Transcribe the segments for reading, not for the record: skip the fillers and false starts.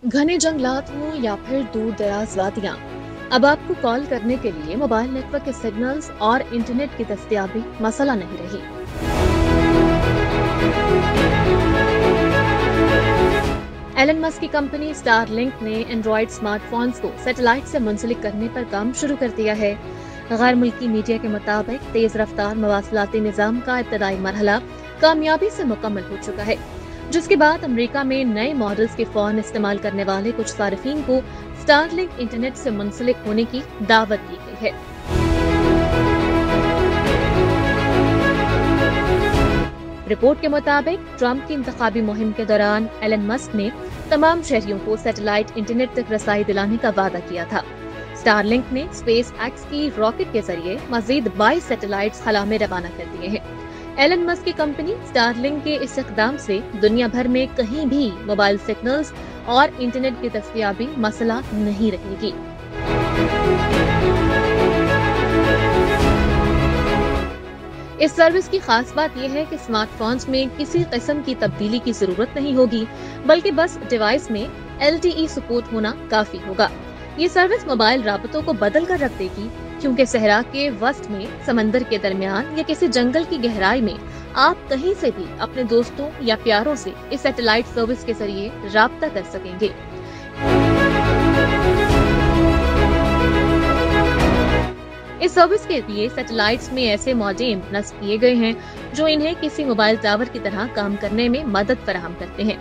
घने जंगलात हों या फिर दूर दराज वादियां, अब आपको कॉल करने के लिए मोबाइल नेटवर्क के सिग्नल्स और इंटरनेट की दस्तयाबी मसला नहीं रही। एलन मस्क की कंपनी स्टारलिंक ने एंड्रॉयड स्मार्टफोन्स को सैटेलाइट से मुंसलिक करने पर काम शुरू कर दिया है। गैर मुल्की मीडिया के मुताबिक तेज रफ्तार मवासलाती निज़ाम का इब्तदाई मरहला कामयाबी से मुकम्मल हो चुका है, जिसके बाद अमेरिका में नए मॉडल्स के फोन इस्तेमाल करने वाले कुछ सार्फिन को स्टारलिंक इंटरनेट से मुंसलिक होने की दावत दी गई है। रिपोर्ट के मुताबिक ट्रंप की इंतखाबी मुहिम के दौरान एलन मस्क ने तमाम शहरियों को सैटेलाइट इंटरनेट तक रसाई दिलाने का वादा किया था। स्टारलिंक ने स्पेस एक्स की रॉकेट के जरिए मजीद 22 सैटेलाइट्स खला में रवाना कर दिए हैं। एलन मस्क की कंपनी स्टारलिंक के इस इक़दाम से दुनिया भर में कहीं भी मोबाइल सिग्नल्स और इंटरनेट की दस्तयाबी मसला नहीं रहेगी। इस सर्विस की खास बात यह है कि स्मार्टफोन्स में किसी किस्म की तब्दीली की जरूरत नहीं होगी, बल्कि बस डिवाइस में LTE सपोर्ट होना काफी होगा। ये सर्विस मोबाइल राबतों को बदल कर रख देगी, क्योंकि सहरा के वस्त में, समंदर के दरमियान या किसी जंगल की गहराई में आप कहीं से भी अपने दोस्तों या प्यारों से इस सैटेलाइट सर्विस के जरिए राब्ता कर सकेंगे। इस सर्विस के लिए सैटेलाइट्स में ऐसे मॉडेम नस्ब किए गए हैं जो इन्हें किसी मोबाइल टावर की तरह काम करने में मदद फराहम करते हैं,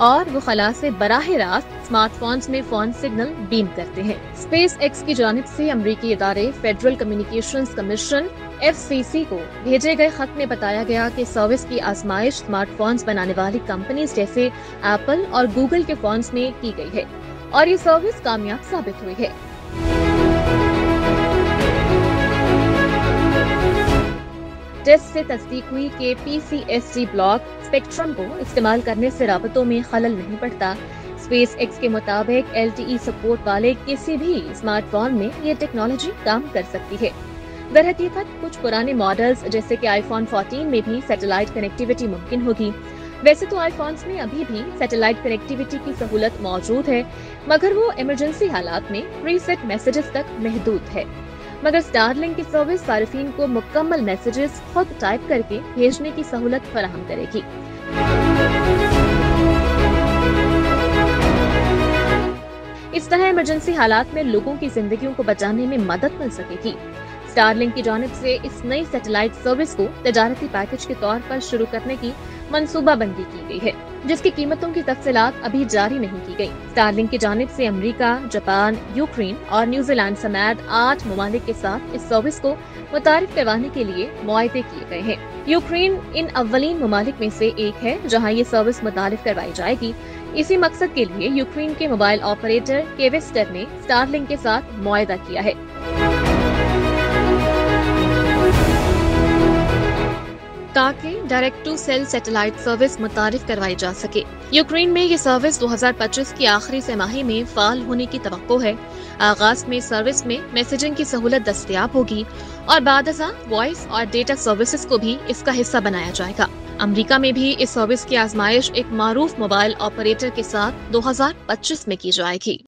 और वो खला से बराह रास्त स्मार्टफोन्स में फोन सिग्नल बीम करते हैं। स्पेस एक्स की जानिब से अमरीकी इदारे फेडरल कम्युनिकेशंस कमीशन FCC को भेजे गए खत में बताया गया कि सर्विस की आजमाइश स्मार्टफोन्स बनाने वाली कंपनीज जैसे एप्पल और गूगल के फोन्स में की गई है, और ये सर्विस कामयाब साबित हुई है। टेस्ट से तस्दीक हुई कि PCST ब्लॉक स्पेक्ट्रम को इस्तेमाल करने से राबतों में खलल नहीं पड़ता। स्पेस एक्स के मुताबिक LTE सपोर्ट वाले किसी भी स्मार्टफोन में ये टेक्नोलॉजी काम कर सकती है। दरहकीकत कुछ पुराने मॉडल्स जैसे कि iPhone 14 में भी सैटेलाइट कनेक्टिविटी मुमकिन होगी। वैसे तो iPhones में अभी भी सैटेलाइट कनेक्टिविटी की सहूलत मौजूद है, मगर वो इमरजेंसी हालात में प्रीसेट मैसेजेस तक महदूद है। मगर स्टारलिंक की सर्विस सार्फिन को मुकम्मल मैसेजेस खुद टाइप करके भेजने की सहूलत फराहम करेगी। इस तरह इमरजेंसी हालात में लोगों की जिंदगियों को बचाने में मदद मिल सकेगी। स्टारलिंक की जानिब से इस नई सैटेलाइट सर्विस को तजारती पैकेज के तौर पर शुरू करने की मंसूबाबंदी की गई है, जिसकी कीमतों की तफसीलात अभी जारी नहीं की गई। स्टारलिंक की जानिब से अमेरिका, जापान, यूक्रेन और न्यूजीलैंड समेत 8 ममालिक के साथ इस सर्विस को मुतारिफ करवाने के लिए मुआहदे किए गए हैं। यूक्रेन इन अव्वलीन ममालिक में से एक है जहां ये सर्विस मुतारिफ करवाई जाएगी। इसी मकसद के लिए यूक्रेन के मोबाइल ऑपरेटर केविस्टर ने स्टारलिंक के साथ मुआहदा किया है। ताकि direct to sell satellite service मुतारिफ करवाई जा सके। यूक्रेन में ये सर्विस 2025 की आखिरी तिमाही में फाल होने की तवक्को है। आगाज में सर्विस में मैसेजिंग की सहूलत दस्तयाब होगी और बादशा वॉइस और डेटा सर्विसेज को भी इसका हिस्सा बनाया जाएगा। अमेरिका में भी इस सर्विस की आजमाइश एक मारूफ मोबाइल ऑपरेटर के साथ 2025 में की जाएगी।